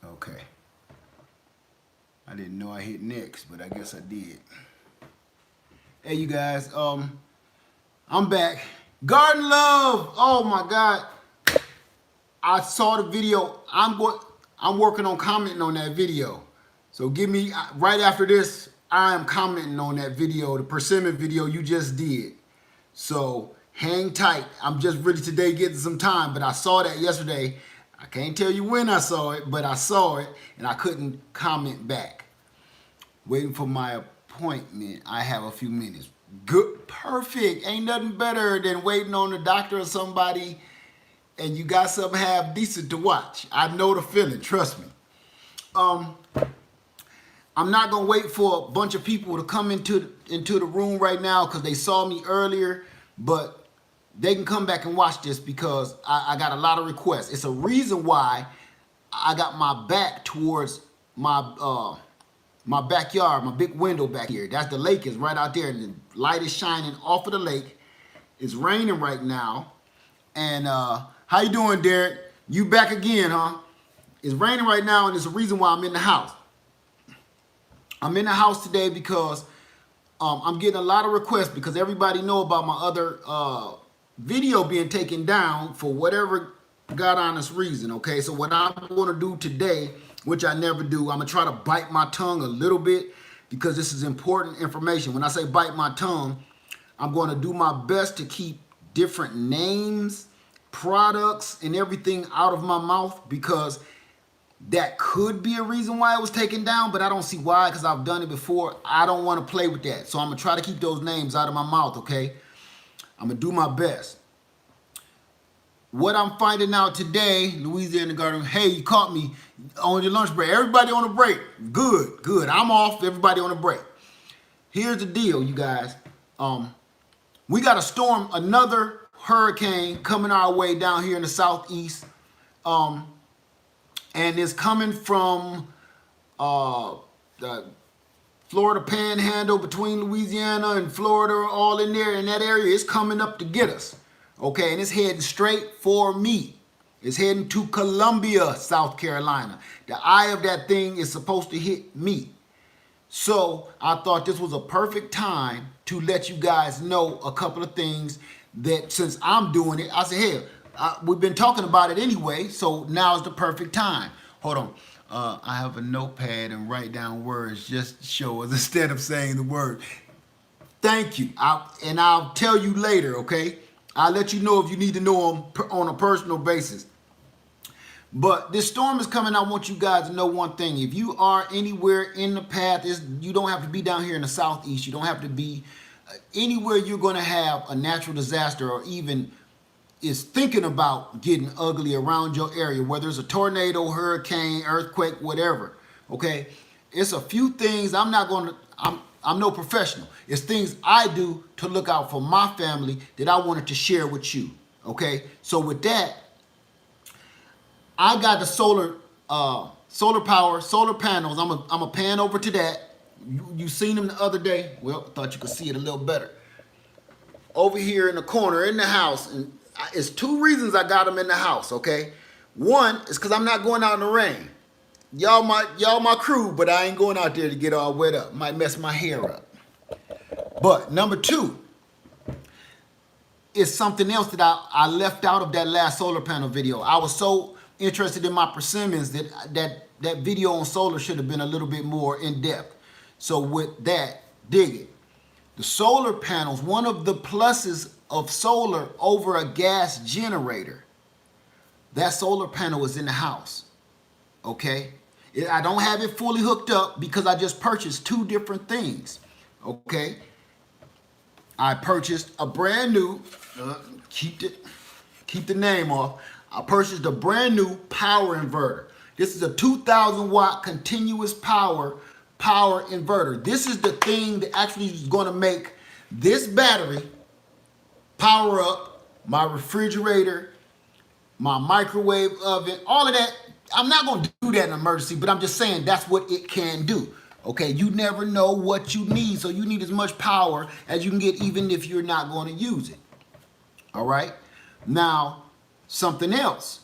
Okay. I didn't know I hit next, but I guess I did. Hey, you guys. I'm back. Garden Love. Oh my God. I saw the video. I'm working on commenting on that video. So give me right after this. I am commenting on that video, the persimmon video you just did. So hang tight. I'm just really today getting some time, but I saw that yesterday. I can't tell you when I saw it, but I saw it and I couldn't comment back. Waiting for my appointment. I have a few minutes. Good, perfect. Ain't nothing better than waiting on the doctor or somebody and you got something half decent to watch. I know the feeling, trust me. I'm not gonna wait for a bunch of people to come into the room right now because they saw me earlier, but they can come back and watch this because I got a lot of requests. It's a reason why I got my back towards my backyard, my big window back here. That's the lake is right out there, and the light is shining off of the lake. It's raining right now, and how you doing, Derek? You back again, huh? It's raining right now, and it's a reason why I'm in the house. I'm in the house today because I'm getting a lot of requests because everybody know about my other video being taken down for whatever God honest reason, okay? So what I'm going to do today, which I never do, I'm going to try to bite my tongue a little bit because this is important information. When I say bite my tongue, I'm going to do my best to keep different names, products, and everything out of my mouth because that could be a reason why it was taken down, but I don't see why because I've done it before. I don't want to play with that. So I'm going to try to keep those names out of my mouth, okay? I'm going to do my best. What I'm finding out today, Louisiana Garden, hey, you caught me on your lunch break. Everybody on a break. Good, good. I'm off. Everybody on a break. Here's the deal, you guys. We got a storm, another hurricane coming our way down here in the southeast. And it's coming from the Florida Panhandle between Louisiana and Florida, all in there in that area. It's coming up to get us, okay? And it's heading straight for me. It's heading to Columbia, South Carolina. The eye of that thing is supposed to hit me. So I thought this was a perfect time to let you guys know a couple of things that since I'm doing it, I said, hey, we've been talking about it anyway, so now is the perfect time. Hold on. I have a notepad and write down words just to show us instead of saying the word. Thank you. I'll tell you later, okay? I'll let you know if you need to know them on a personal basis. But this storm is coming. I want you guys to know one thing. If you are anywhere in the path, you don't have to be down here in the southeast. You don't have to be anywhere you're going to have a natural disaster or even is thinking about getting ugly around your area, whether it's a tornado, hurricane, earthquake, whatever. Okay, it's a few things. I'm no professional. It's things I do to look out for my family that I wanted to share with you. Okay, so with that, I got the solar power, solar panels. I'm a pan over to that. You seen them the other day. Well, I thought you could see it a little better. Over here in the corner in the house, and it's two reasons I got them in the house, okay? One is because I'm not going out in the rain. Y'all my crew, but I ain't going out there to get all wet up. Might mess my hair up. But number two is something else that I left out of that last solar panel video. I was so interested in my persimmons that video on solar should have been a little bit more in depth. So with that, dig it. The solar panels, one of the pluses of solar over a gas generator, that solar panel is in the house, okay? I don't have it fully hooked up because I just purchased two different things, okay? I purchased a brand new, keep the name off. I purchased a brand new power inverter. This is a 2,000 watt continuous power inverter. This is the thing that actually is going to make this battery power up my refrigerator, my microwave oven, all of that. I'm not going to do that in an emergency, but I'm just saying that's what it can do. Okay, you never know what you need, so you need as much power as you can get even if you're not going to use it. All right, now something else.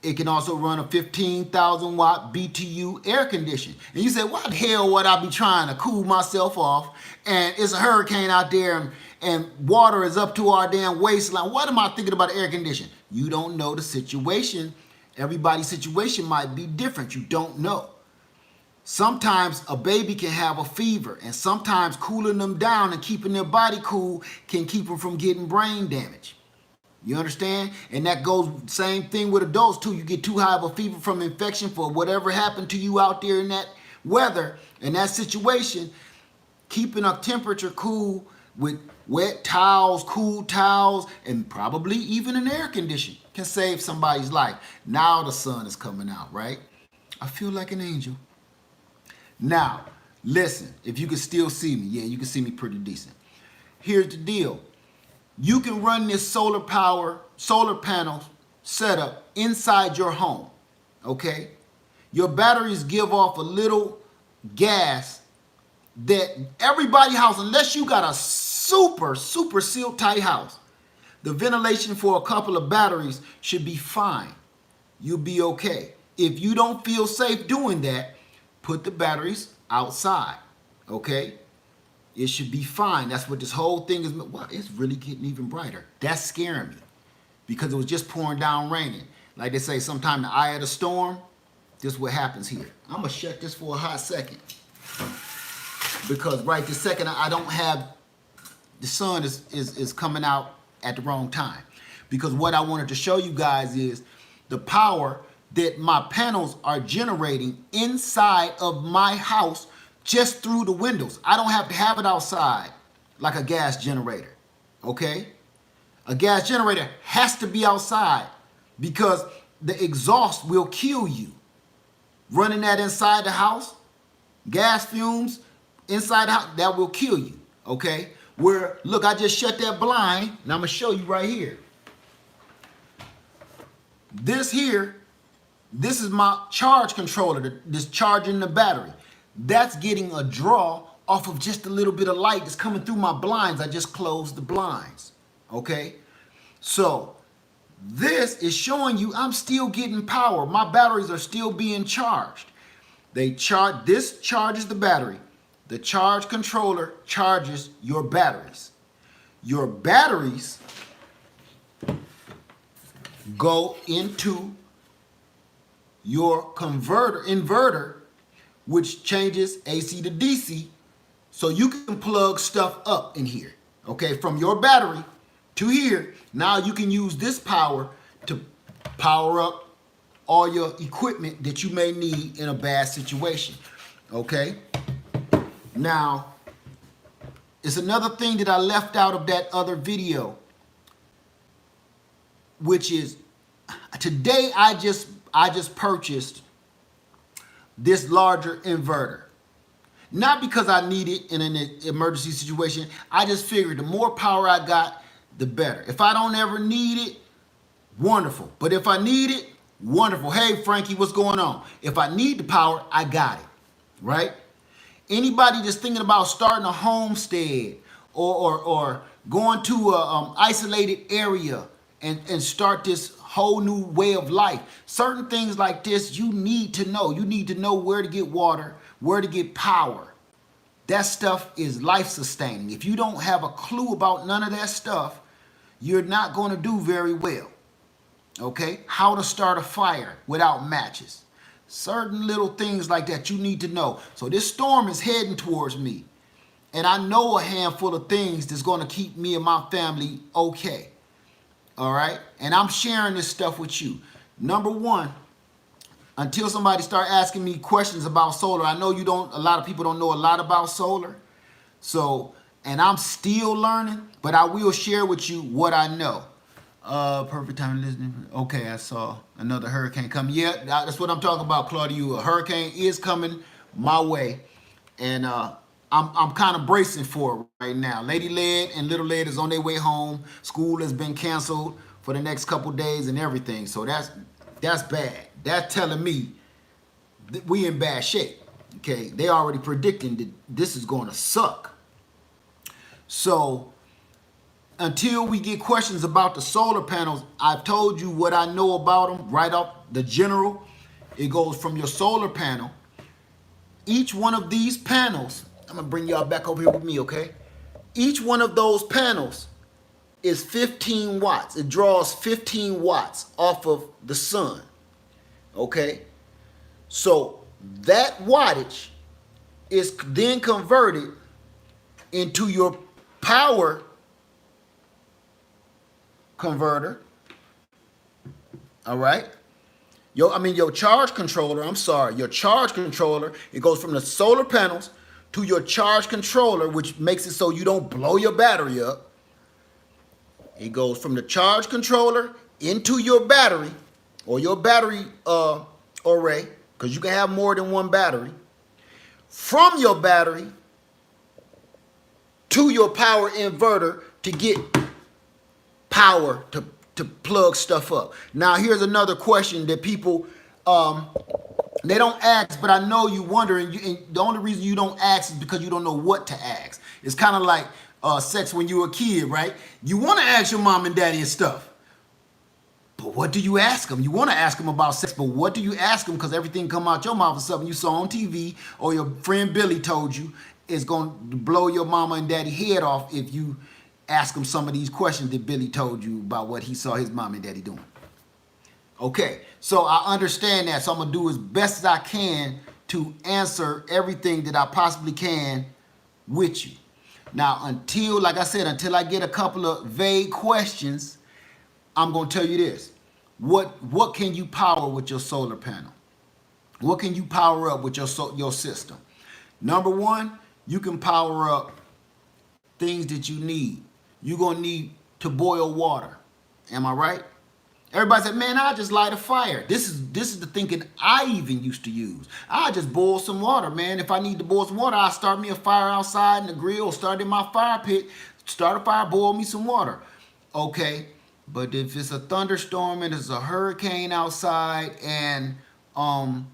It can also run a 15,000 watt BTU air conditioner. And you say, why the hell would I be trying to cool myself off and it's a hurricane out there and water is up to our damn waistline? What am I thinking about air conditioning? You don't know the situation. Everybody's situation might be different. You don't know. Sometimes a baby can have a fever, and sometimes cooling them down and keeping their body cool can keep them from getting brain damage. You understand? And that goes same thing with adults too. You get too high of a fever from infection for whatever happened to you out there in that weather, in that situation, keeping a temperature cool with wet towels, cool towels, and probably even an air conditioner can save somebody's life. Now the sun is coming out, right? I feel like an angel. Now, listen, if you can still see me, yeah, you can see me pretty decent. Here's the deal. You can run this solar panel setup inside your home, okay? Your batteries give off a little gas that everybody's house, unless you got a super sealed tight house, the ventilation for a couple of batteries should be fine. You'll be okay. If you don't feel safe doing that, put the batteries outside, okay? It should be fine. That's what this whole thing is. Wow, it's really getting even brighter. That's scaring me because it was just pouring down raining. Like they say, sometime the eye of the storm, this is what happens here. I'm going to shut this for a hot second because right this second I don't have, the sun is coming out at the wrong time. Because what I wanted to show you guys is the power that my panels are generating inside of my house just through the windows. I don't have to have it outside like a gas generator, okay? A gas generator has to be outside because the exhaust will kill you. Running that inside the house, gas fumes inside the house, that will kill you, okay? Where, look, I just shut that blind, and I'm gonna show you right here. This here, this is my charge controller that's charging the battery. That's getting a draw off of just a little bit of light that's coming through my blinds. I just closed the blinds, okay? So this is showing you I'm still getting power. My batteries are still being charged. This charges the battery. The charge controller charges your batteries. Your batteries go into your inverter, which changes AC to DC, so you can plug stuff up in here, okay? From your battery to here, now you can use this power to power up all your equipment that you may need in a bad situation, okay? Now, it's another thing that I left out of that other video, which is today I just purchased this larger inverter. Not because I need it in an emergency situation. I just figured the more power I got, the better. If I don't ever need it, wonderful. But if I need it, wonderful. Hey, Frankie, what's going on? If I need the power, I got it, right? Anybody just thinking about starting a homestead or going to a isolated area and start this whole new way of life. Certain things like this you need to know. You need to know where to get water, where to get power. That stuff is life sustaining. If you don't have a clue about none of that stuff, you're not going to do very well. Okay? How to start a fire without matches. Certain little things like that you need to know. So this storm is heading towards me. And I know a handful of things that's going to keep me and my family okay. All right? And I'm sharing this stuff with you. Number one, until somebody start asking me questions about solar, I know a lot of people don't know a lot about solar. So, and I'm still learning, but I will share with you what I know. Perfect time to listen. Okay, I saw another hurricane coming. Yeah, that's what I'm talking about, Claudia. A hurricane is coming my way, and I'm kind of bracing for it right now. Lady Led and Little Led is on their way home. School has been canceled for the next couple days and everything. So that's bad. That's telling me that we in bad shape. Okay, they already predicting that this is going to suck. So until we get questions about the solar panels, I've told you what I know about them right off the general. It goes from your solar panel. Each one of these panels, I'm gonna bring y'all back over here with me, okay? Each one of those panels is 15 watts. It draws 15 watts off of the sun, okay? So that wattage is then converted into your power converter, all right? Your charge controller, I'm sorry, your charge controller, it goes from the solar panels to your charge controller, which makes it so you don't blow your battery up. It goes from the charge controller into your battery or your battery array, because you can have more than one battery. From your battery to your power inverter to get power to plug stuff up. Now here's another question that people they don't ask, but I know you wondering. And the only reason you don't ask is because you don't know what to ask. It's kind of like sex when you were a kid, right? You want to ask your mom and daddy and stuff, but what do you ask them? You want to ask them about sex, but what do you ask them? Because everything come out your mouth or something you saw on TV or your friend Billy told you is going to blow your mama and daddy head off if you ask them some of these questions that Billy told you about what he saw his mom and daddy doing. Okay, so I understand that, so I'm gonna do as best as I can to answer everything that I possibly can with you. Now, like I said, until I get a couple of vague questions, I'm gonna tell you this. What can you power with your solar panel? What can you power up with your system? Number one, you can power up things that you need. You're gonna need to boil water. Am I right? Everybody said, man, I just light a fire. This is the thinking I even used to use. I just boil some water, man. If I need to boil some water, I start me a fire outside in the grill, start in my fire pit, start a fire, boil me some water. Okay, but if it's a thunderstorm and it's a hurricane outside, and how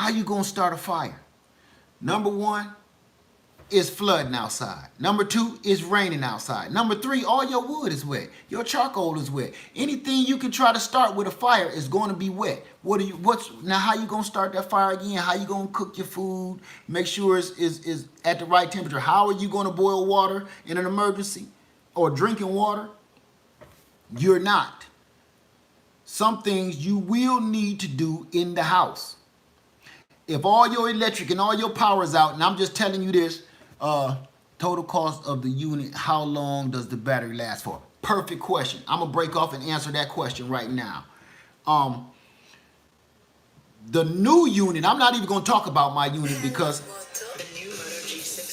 you gonna start a fire? Number one, it's flooding outside. Number two, it's raining outside. Number three, all your wood is wet. Your charcoal is wet. Anything you can try to start with a fire is going to be wet. Now how you gonna start that fire again? How you gonna cook your food? Make sure it's at the right temperature. How are you gonna boil water in an emergency or drinking water? You're not. Some things you will need to do in the house. If all your electric and all your power is out, and I'm just telling you this, total cost of the unit, how long does the battery last for? Perfect question. I'm gonna break off and answer that question right now. The new unit, I'm not even gonna talk about my unit because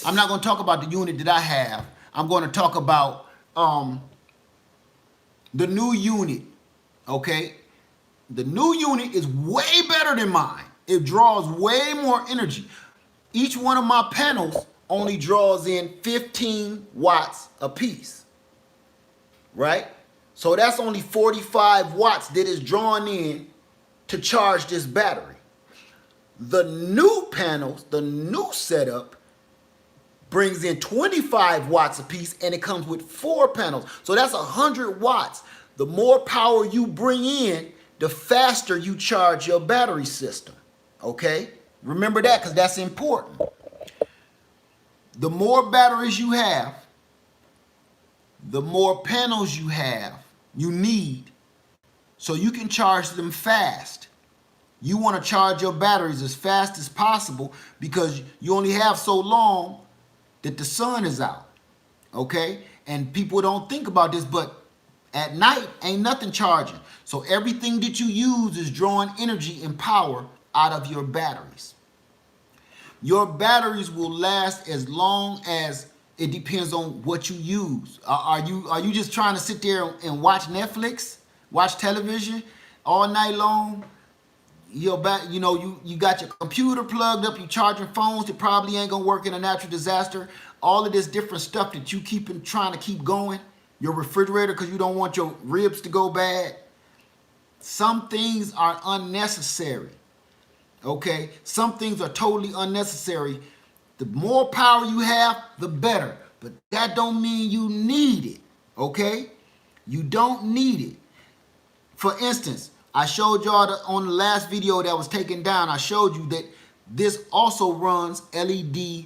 I'm not gonna talk about the unit that I have. I'm gonna talk about the new unit, okay? The new unit is way better than mine. It draws way more energy. Each one of my panels only draws in 15 watts a piece, right? So that's only 45 watts that is drawn in to charge this battery. The new panels, the new setup, brings in 25 watts a piece, and it comes with 4 panels. So that's 100 watts. The more power you bring in, the faster you charge your battery system. Okay? Remember that, because that's important. The more batteries you have, the more panels you need, so you can charge them fast. You want to charge your batteries as fast as possible because you only have so long that the sun is out. Okay? And people don't think about this, but at night ain't nothing charging. So everything that you use is drawing energy and power out of your batteries. Your batteries will last as long as It depends on what you use. Are you just trying to sit there and watch Netflix, watch television all night long? You're back, you got your computer plugged up, you charging phones that probably ain't gonna work in a natural disaster. All of this different stuff that you trying to keep going. Your refrigerator because you don't want your ribs to go bad. Some things are unnecessary. Okay? Some things are totally unnecessary. The more power you have, the better. But that don't mean you need it. Okay? You don't need it. For instance, I showed y'all on the last video that was taken down, I showed you that this also runs LED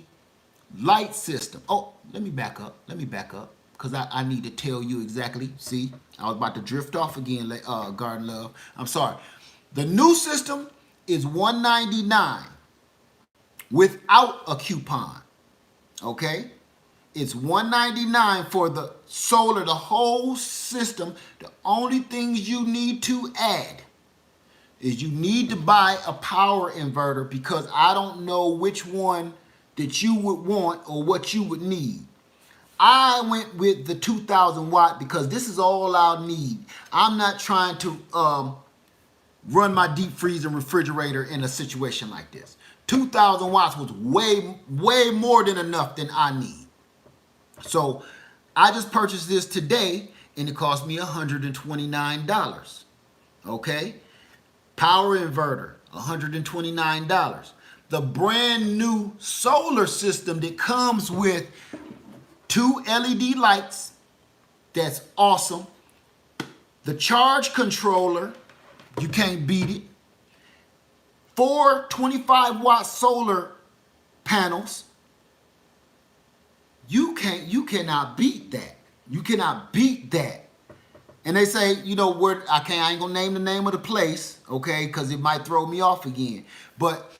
light system. Oh, let me back up. Because I need to tell you exactly. See, I was about to drift off again, Garden Love. I'm sorry. The new system is $199 without a coupon. Okay? It's $199 for the solar, the whole system. The only things you need to add is you need to buy a power inverter because I don't know which one that you would want or what you would need. I went with the 2,000 watt because this is all I'll need. I'm not trying to run my deep freeze and refrigerator in a situation like this. 2,000 watts was way more than enough than I need. So I just purchased this today and it cost me $129. Okay? Power inverter, $129. The brand new solar system that comes with 2 LED lights, that's awesome. The charge controller, you can't beat it. 4 25-watt solar panels. You cannot beat that. You cannot beat that. And they say, where I ain't gonna name the name of the place, okay, because it might throw me off again. But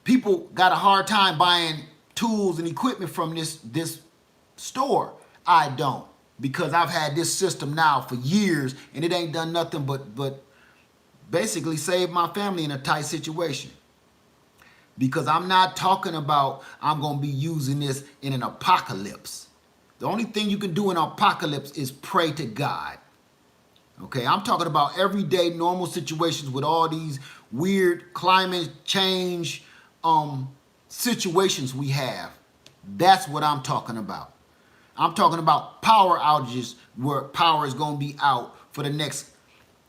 people got a hard time buying tools and equipment from this store. I don't, because I've had this system now for years and it ain't done nothing but basically save my family in a tight situation. Because I'm not talking about I'm gonna be using this in an apocalypse. The only thing you can do in an apocalypse is pray to God. Okay, I'm talking about everyday normal situations with all these weird climate change situations we have. That's what I'm talking about. I'm talking about power outages where power is going to be out for the next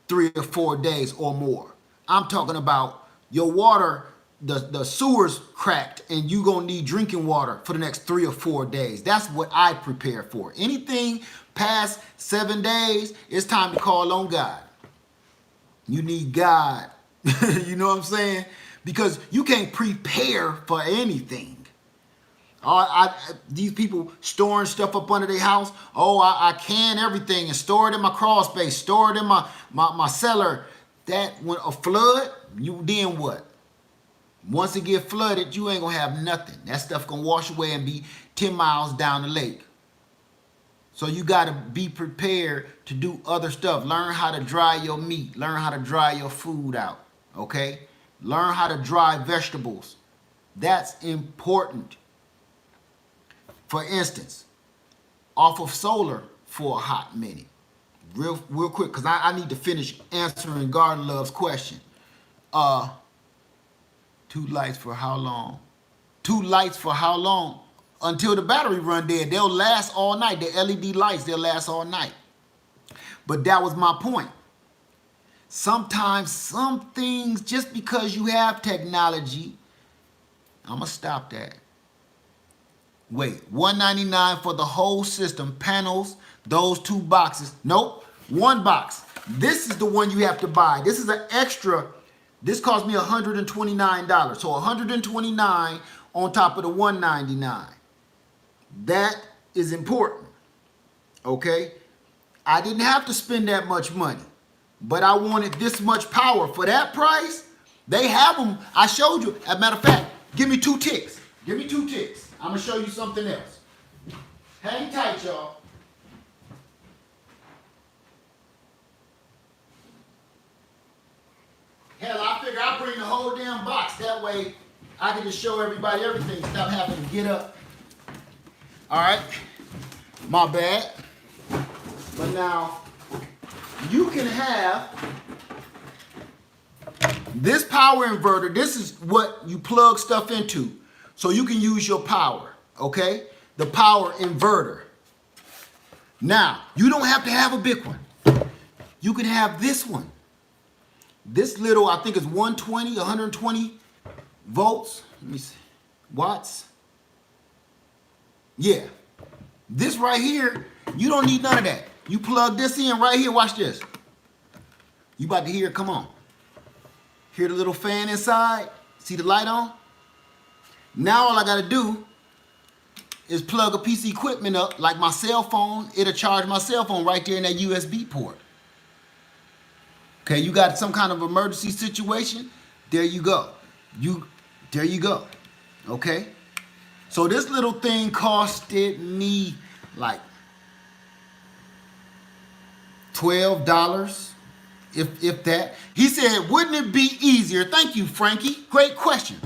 3 or 4 days or more. I'm talking about your water, the sewers cracked and you going to need drinking water for the next 3 or 4 days. That's what I prepare for. Anything past 7 days, it's time to call on God. You need God. You know what I'm saying? Because you can't prepare for anything. These people storing stuff up under their house. Oh, I can everything and store it in my crawl space, store it in my cellar. That when a flood, you then what? Once it get flooded, you ain't gonna have nothing. That stuff gonna wash away and be 10 miles down the lake. So you gotta be prepared to do other stuff. Learn how to dry your meat. Learn how to dry your food out. Okay? Learn how to dry vegetables. That's important. For instance, off of solar for a hot minute. Real quick, because I need to finish answering Garden Love's question. 2 lights for how long? 2 lights for how long? Until the battery run dead. They'll last all night. The LED lights, they'll last all night. But that was my point. Sometimes some things, just because you have technology, I'm going to stop that. Wait, $199 for the whole system, panels, those 2 boxes. Nope, 1 box. This is the one you have to buy. This is an extra. This cost me $129. So $129 on top of the $199. That is important. Okay? I didn't have to spend that much money, but I wanted this much power for that price. They have them. I showed you. As a matter of fact, give me 2 ticks. Give me 2 ticks. I'm going to show you something else. Hang tight, y'all. Hell, I figure I'll bring the whole damn box. That way, I can just show everybody everything. Stop having to get up. All right, my bad. But now you can have this power inverter. This is what you plug stuff into so you can use your power, okay? The power inverter. Now, you don't have to have a big one. You can have this one. This little, I think it's 120 volts. Let me see. Watts. Yeah. This right here, you don't need none of that. You plug this in right here. Watch this. You about to hear it. Come on. Hear the little fan inside? See the light on? Now all I got to do is plug a piece of equipment up, like my cell phone. It'll charge my cell phone right there in that USB port. Okay, you got some kind of emergency situation, there you go. There you go. Okay? So this little thing costed me like $12, if that. He said, wouldn't it be easier? Thank you, Frankie. Great question.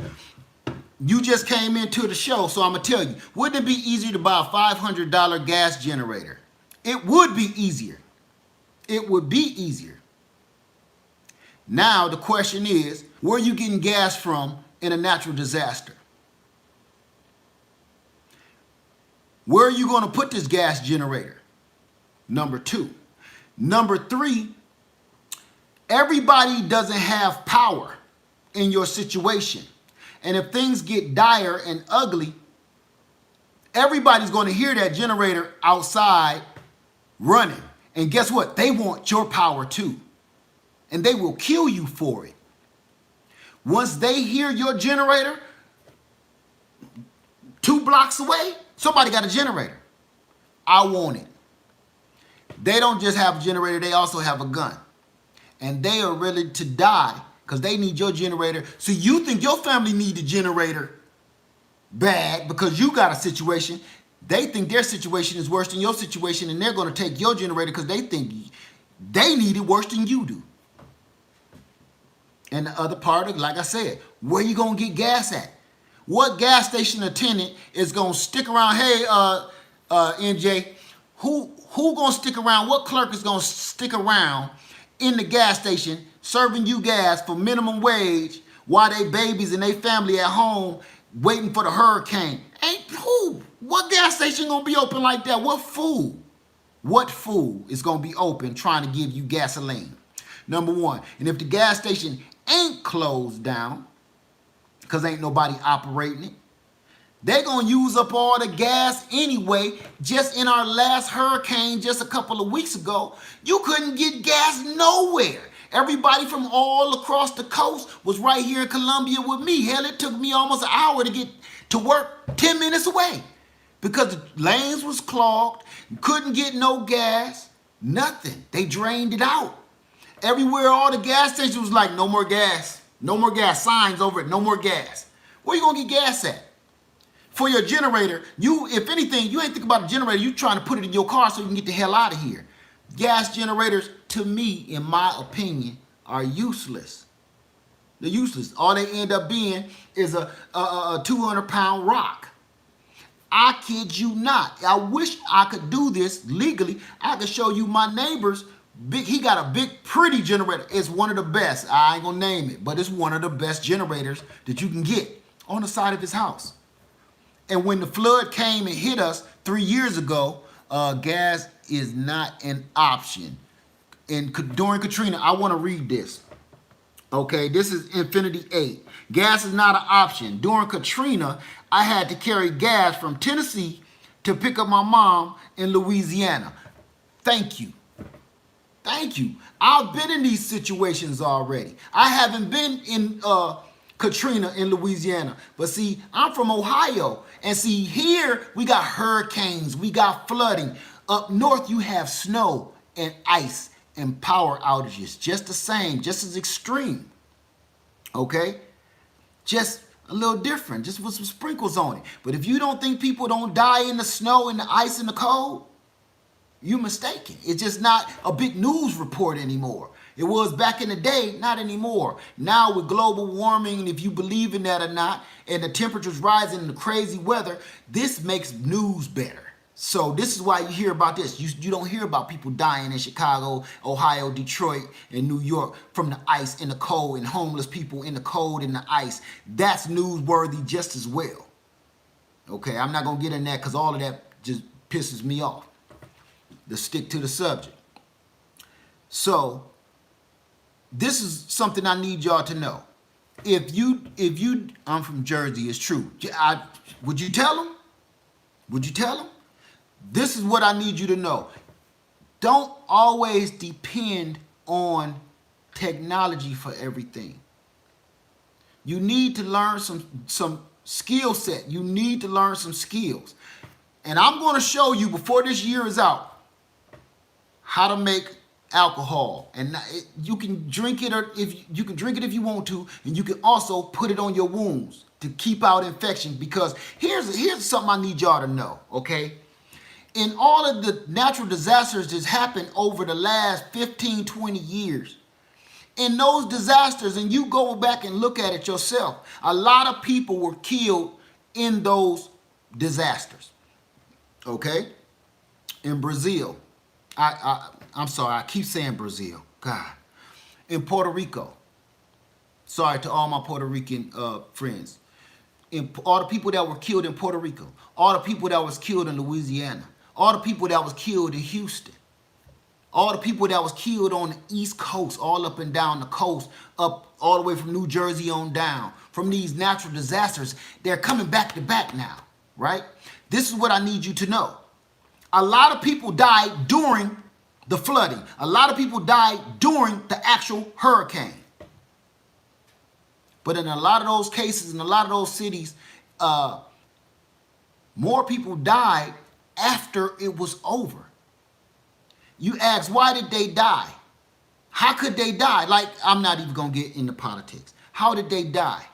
You just came into the show, so I'm going to tell you. Wouldn't it be easier to buy a $500 gas generator? It would be easier. It would be easier. Now the question is, where are you getting gas from in a natural disaster? Where are you going to put this gas generator? Number two. Number three, everybody doesn't have power in your situation. And if things get dire and ugly, everybody's going to hear that generator outside running. And guess what? They want your power too. And they will kill you for it. Once they hear your generator, 2 blocks away, somebody got a generator. I want it. They don't just have a generator, they also have a gun. And they are ready to die because they need your generator. So you think your family need a generator bad because you got a situation. They think their situation is worse than your situation, and they're going to take your generator because they think they need it worse than you do. And the other part of, like I said, where you going to get gas at? What gas station attendant is going to stick around? Hey, NJ, who going to stick around? What clerk is going to stick around in the gas station serving you gas for minimum wage while they babies and they family at home waiting for the hurricane? Ain't who? What gas station going to be open like that? What fool? What fool is going to be open trying to give you gasoline? Number one. And if the gas station ain't closed down, because ain't nobody operating it, they're going to use up all the gas anyway. Just in our last hurricane just a couple of weeks ago, you couldn't get gas nowhere. Everybody from all across the coast was right here in Columbia with me. Hell, it took me almost an hour to get to work 10 minutes away because the lanes was clogged, couldn't get no gas, nothing. They drained it out. Everywhere, all the gas stations was like, no more gas. No more gas. Signs over it, no more gas. Where you going to get gas at? For your generator, if anything, you ain't think about a generator. You trying to put it in your car so you can get the hell out of here. Gas generators, to me, in my opinion, are useless. They're useless. All they end up being is a 200-pound rock. I kid you not. I wish I could do this legally. I could show you my neighbor's he got a big, pretty generator. It's one of the best. I ain't gonna name it, but it's one of the best generators that you can get on the side of his house. And when the flood came and hit us 3 years ago, gas is not an option. And during Katrina, I want to read this. Okay, this is Infinity 8. Gas is not an option. During Katrina, I had to carry gas from Tennessee to pick up my mom in Louisiana. Thank you. Thank you. I've been in these situations already. I haven't been in Katrina in Louisiana. But see, I'm from Ohio. And see, here we got hurricanes. We got flooding. Up north, you have snow and ice and power outages. Just the same, just as extreme. Okay? Just a little different. Just with some sprinkles on it. But if you don't think people don't die in the snow and the ice and the cold, you're mistaken. It's just not a big news report anymore. It was back in the day, not anymore. Now with global warming, and if you believe in that or not, and the temperatures rising and the crazy weather, this makes news better. So this is why you hear about this. You don't hear about people dying in Chicago, Ohio, Detroit, and New York from the ice and the cold, and homeless people in the cold and the ice. That's newsworthy just as well. Okay, I'm not going to get in that because all of that just pisses me off. Let's stick to the subject. So this is something I need y'all to know. If you, I'm from Jersey, it's true. Would you tell them? Would you tell them? This is what I need you to know. Don't always depend on technology for everything. You need to learn some skill set. You need to learn some skills. And I'm going to show you before this year is out how to make alcohol. And you can drink it, or if you can drink it if you want to, and you can also put it on your wounds to keep out infection. Because here's something I need y'all to know, okay? In all of the natural disasters that's happened over the last 15, 20 years, in those disasters, and you go back and look at it yourself, a lot of people were killed in those disasters. Okay? In Brazil, I'm sorry, I keep saying Brazil. God. In Puerto Rico. Sorry to all my Puerto Rican friends. All the people that were killed in Puerto Rico. All the people that was killed in Louisiana. All the people that was killed in Houston. All the people that was killed on the East Coast, all up and down the coast, up all the way from New Jersey on down. From these natural disasters, they're coming back to back now, right? This is what I need you to know. A lot of people died during the flooding. A lot of people died during the actual hurricane. But in a lot of those cases, in a lot of those cities, more people died after it was over. You ask, why did they die? How could they die? Like, I'm not even going to get into politics. How did they die?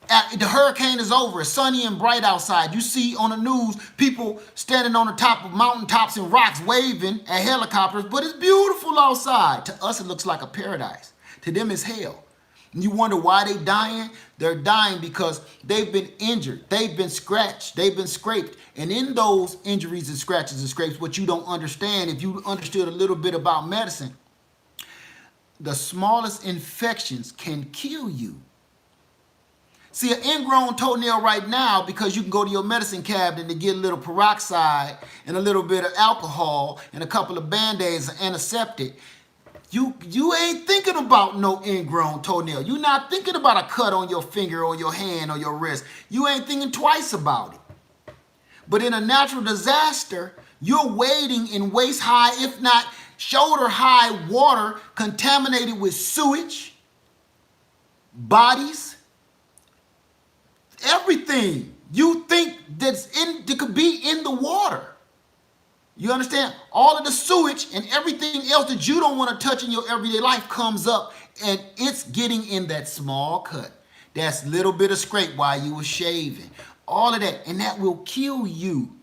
The hurricane is over. It's sunny and bright outside. You see on the news people standing on the top of mountaintops and rocks waving at helicopters, but it's beautiful outside. To us, it looks like a paradise. To them, it's hell. And you wonder why they dying? They're dying because they've been injured. They've been scratched. They've been scraped. And in those injuries and scratches and scrapes, what you don't understand, if you understood a little bit about medicine, the smallest infections can kill you. See, an ingrown toenail right now, because you can go to your medicine cabinet to get a little peroxide and a little bit of alcohol and a couple of Band-Aids and antiseptic, you ain't thinking about no ingrown toenail. You're not thinking about a cut on your finger or your hand or your wrist. You ain't thinking twice about it. But in a natural disaster, you're wading in waist-high, if not shoulder-high water contaminated with sewage, bodies, everything you think that could be in the water. You understand? All of the sewage and everything else that you don't want to touch in your everyday life comes up, and it's getting in that small cut. That's little bit of scrape while you were shaving. All of that, and that will kill you.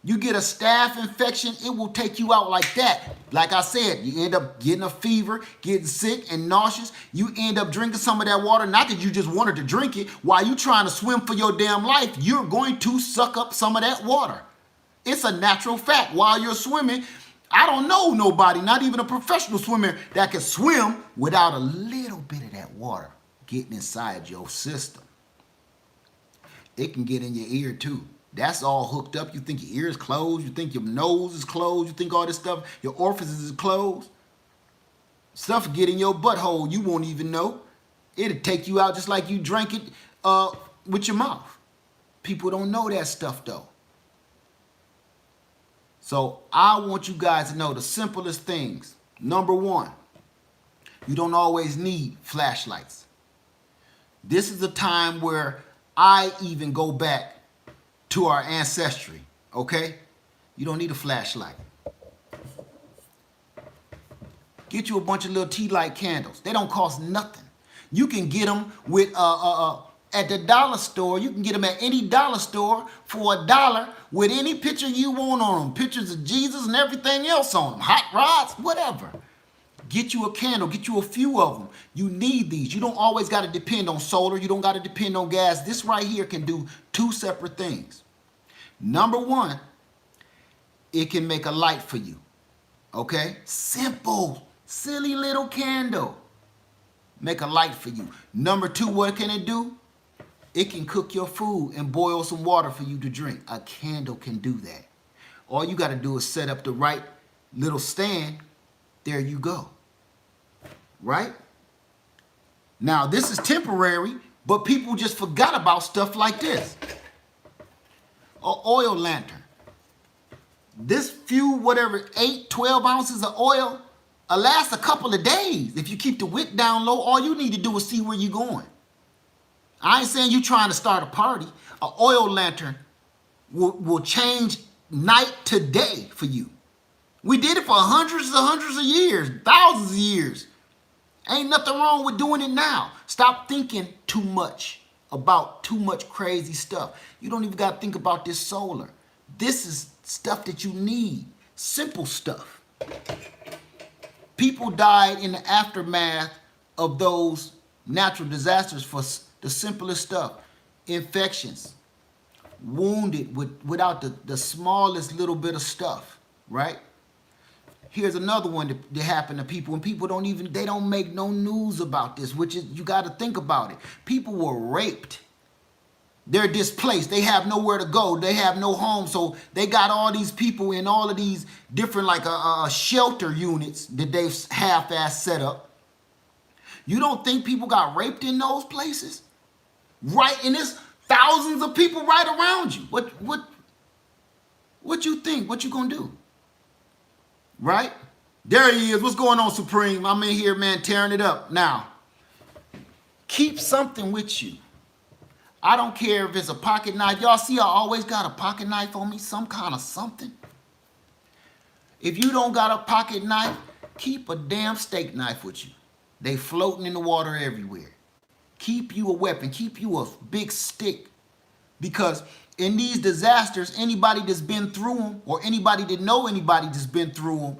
You get a staph infection, it will take you out like that. Like I said, you end up getting a fever, getting sick and nauseous. You end up drinking some of that water, not that you just wanted to drink it. While you trying to swim for your damn life, you're going to suck up some of that water. It's a natural fact. While you're swimming, I don't know nobody, not even a professional swimmer, that can swim without a little bit of that water getting inside your system. It can get in your ear too. That's all hooked up. You think your ear is closed. You think your nose is closed. You think all this stuff, your orifices is closed. Stuff get in your butthole. You won't even know. It'll take you out just like you drank it with your mouth. People don't know that stuff though. So I want you guys to know the simplest things. Number one, you don't always need flashlights. This is a time where I even go back to our ancestry, okay? You don't need a flashlight. Get you a bunch of little tea light candles. They don't cost nothing. You can get them with at the dollar store. You can get them at any dollar store for $1 with any picture you want on them. Pictures of Jesus and everything else on them. Hot rods, whatever. Get you a candle, get you a few of them. You need these. You don't always got to depend on solar. You don't got to depend on gas. This right here can do two separate things. Number one, it can make a light for you. Okay? Simple, silly little candle. Make a light for you. Number two, what can it do? It can cook your food and boil some water for you to drink. A candle can do that. All you got to do is set up the right little stand. There you go. Right? Now, this is temporary, but people just forgot about stuff like this. An oil lantern. This few, whatever, 8, 12 ounces of oil will last a couple of days. If you keep the wick down low, all you need to do is see where you're going. I ain't saying you trying to start a party. An oil lantern will change night to day for you. We did it for hundreds of years, thousands of years. Ain't nothing wrong with doing it now. Stop thinking too much about too much crazy stuff. You don't even got to think about this solar. This is stuff that you need. Simple stuff. People died in the aftermath of those natural disasters for the simplest stuff. Infections. Wounded without the smallest little bit of stuff, right? Here's another one that happened to people, and people they don't make no news about this, which is, you got to think about it. People were raped. They're displaced. They have nowhere to go. They have no home. So they got all these people in all of these different shelter units that they've half-assed set up. You don't think people got raped in those places? Right, and there's thousands of people right around you. What you think? What you gonna do? Right? There he is. What's going on, Supreme? I'm in here, man, tearing it up. Now, keep something with you. I don't care if it's a pocket knife. Y'all see I always got a pocket knife on me, some kind of something. If you don't got a pocket knife, keep a damn steak knife with you. They floating in the water everywhere. Keep you a weapon. Keep you a big stick. Because in these disasters, anybody that's been through them, or anybody that know anybody that's been through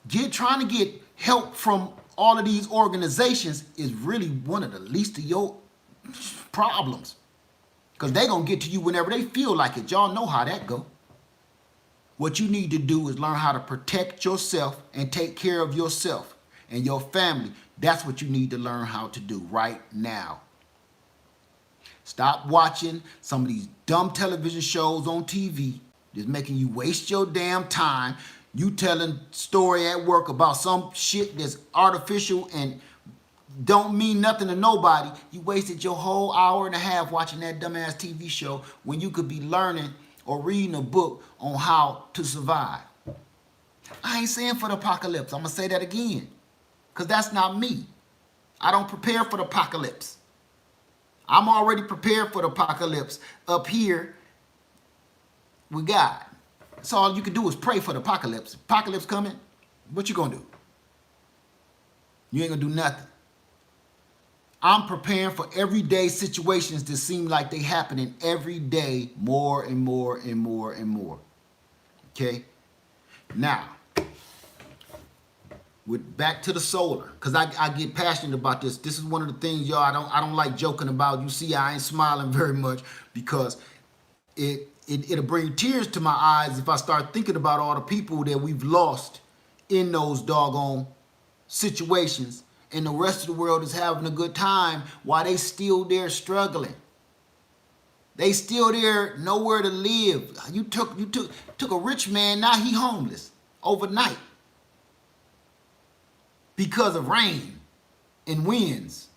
them, trying to get help from all of these organizations is really one of the least of your problems. Because they're going to get to you whenever they feel like it. Y'all know how that go. What you need to do is learn how to protect yourself and take care of yourself and your family. That's what you need to learn how to do right now. Stop watching some of these dumb television shows on TV that's making you waste your damn time. You telling story at work about some shit that's artificial and don't mean nothing to nobody. You wasted your whole hour and a half watching that dumbass TV show when you could be learning or reading a book on how to survive. I ain't saying for the apocalypse. I'm going to say that again. Because that's not me. I don't prepare for the apocalypse. I'm already prepared for the apocalypse up here with God. So all you can do is pray for the apocalypse. Apocalypse coming, what you going to do? You ain't going to do nothing. I'm preparing for everyday situations that seem like they happening every day more and more and more and more. Okay? Now, back to the solar, because I get passionate about this. This is one of the things, y'all, I don't like joking about. You see, I ain't smiling very much because it'll bring tears to my eyes if I start thinking about all the people that we've lost in those doggone situations, and the rest of the world is having a good time while they still there struggling. They still there, nowhere to live. You took a rich man, now he homeless overnight because of rain and winds.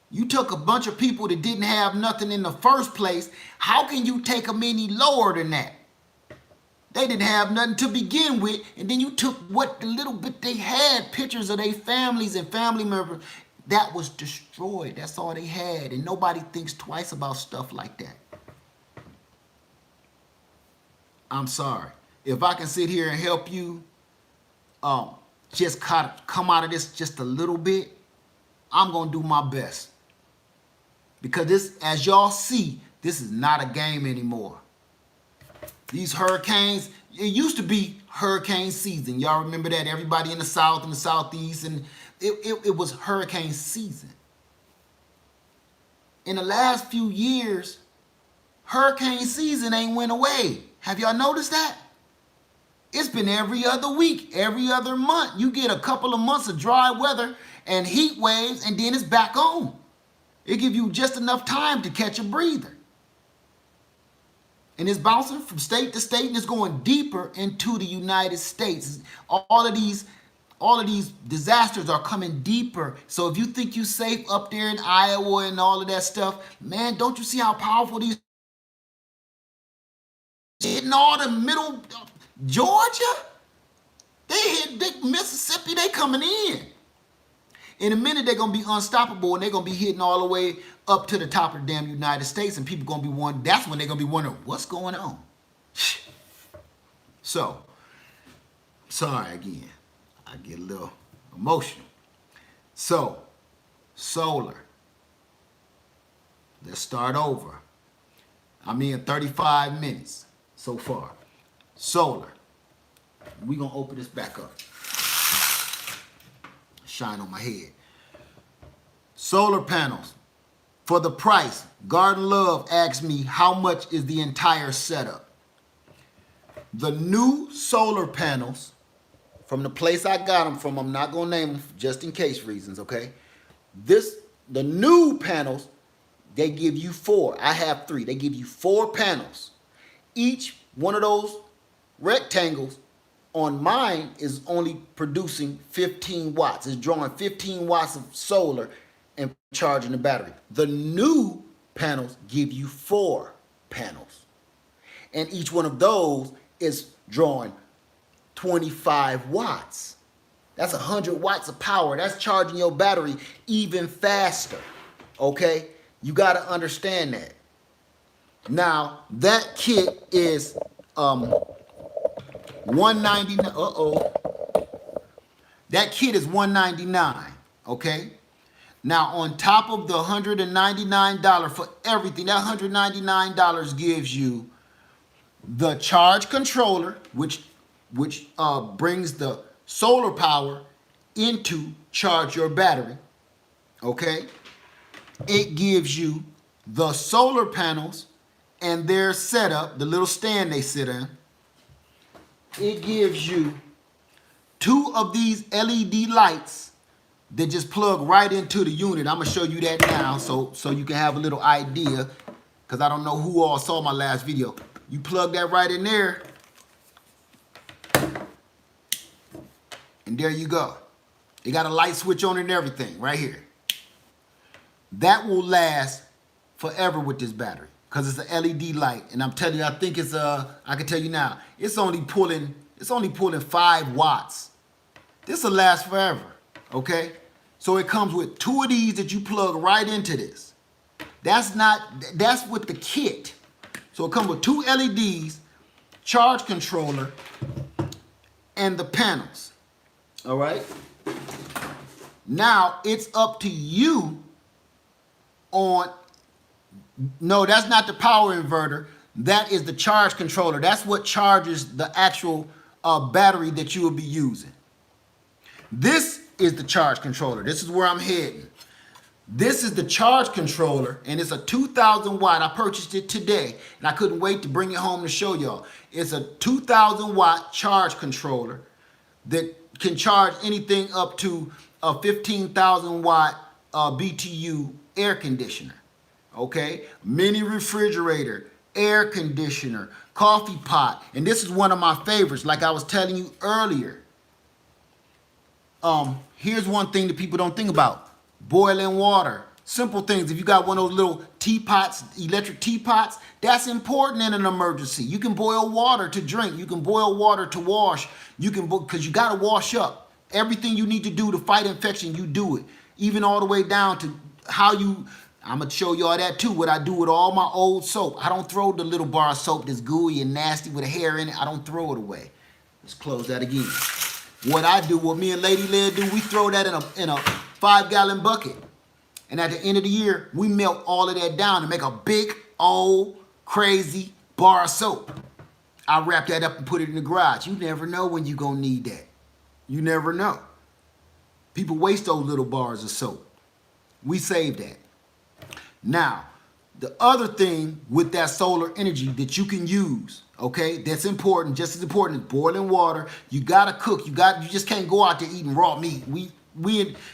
You took a bunch of people that didn't have nothing in the first place. How can you take them any lower than that? They didn't have nothing to begin with, and then you took what the little bit they had, pictures of their families and family members, that was destroyed. That's all they had, and nobody thinks twice about stuff like that. I'm sorry. If I can sit here and help you just come out of this just a little bit, I'm going to do my best. Because this, as y'all see, this is not a game anymore. These hurricanes, it used to be hurricane season. Y'all remember that? Everybody in the South and the Southeast, and it was hurricane season. In the last few years, hurricane season ain't went away. Have y'all noticed that? It's been every other week, every other month. You get a couple of months of dry weather and heat waves, and then it's back on. It gives you just enough time to catch a breather. And it's bouncing from state to state, and it's going deeper into the United States. All of these disasters are coming deeper. So if you think you're safe up there in Iowa and all of that stuff, man, don't you see how powerful these hitting all the middle Georgia? They hit Mississippi, they coming in. In a minute, they're going to be unstoppable, and they're going to be hitting all the way up to the top of the damn United States, and people going to be wondering, that's when they're going to be wondering, what's going on? So, sorry again. I get a little emotional. So, solar. Let's start over. I'm in 35 minutes so far. Solar. We're going to open this back up. Shine on my head. Solar panels. For the price, Garden Love asked me how much is the entire setup. The new solar panels, from the place I got them from, I'm not going to name them just in case reasons, okay? The new panels, they give you 4. I have 3. They give you 4 panels. Each one of those rectangles on mine is only producing 15 watts. It's drawing 15 watts of solar and charging the battery. The new panels give you 4 panels. And each one of those is drawing 25 watts. That's 100 watts of power. That's charging your battery even faster. Okay? You got to understand that. Now, that kit is $199. That kit is $199. Okay? Now, on top of the $199 for everything, that $199 gives you the charge controller, which brings the solar power into charge your battery. Okay? It gives you the solar panels and their setup, the little stand they sit in. It gives you 2 of these LED lights that just plug right into the unit. I'm gonna show you that now so you can have a little idea, because I don't know who all saw my last video. You plug that right in there, and there you go. It got a light switch on it and everything right here. That will last forever with this battery, because it's an LED light, and I'm telling you, I think it's I can tell you now, it's only pulling 5 watts. This will last forever. Okay? So it comes with 2 of these that you plug right into this. That's with the kit. So it comes with 2 LEDs, charge controller, and the panels. All right? Now it's up to you on, no, that's not the power inverter. That is the charge controller. That's what charges the actual battery that you will be using. This is the charge controller. This is where I'm heading. This is the charge controller, and it's a 2,000 watt. I purchased it today, and I couldn't wait to bring it home to show y'all. It's a 2,000 watt charge controller that can charge anything up to a 15,000 watt BTU air conditioner. Okay? Mini refrigerator, air conditioner, coffee pot, and this is one of my favorites, like I was telling you earlier. Here's one thing that people don't think about. Boiling water. Simple things. If you got one of those little teapots, electric teapots, that's important in an emergency. You can boil water to drink. You can boil water to wash. You can, because you got to wash up. Everything you need to do to fight infection, you do it. Even all the way down to how you, I'm going to show y'all that too, what I do with all my old soap. I don't throw the little bar of soap that's gooey and nasty with a hair in it. I don't throw it away. Let's close that again. What I do, what me and Lady Led do, we throw that in a 5-gallon bucket. And at the end of the year, we melt all of that down and make a big, old, crazy bar of soap. I wrap that up and put it in the garage. You never know when you're going to need that. You never know. People waste those little bars of soap. We save that. Now, the other thing with that solar energy that you can use, okay, that's important, just as important as boiling water. You gotta cook. You just can't go out there eating raw meat.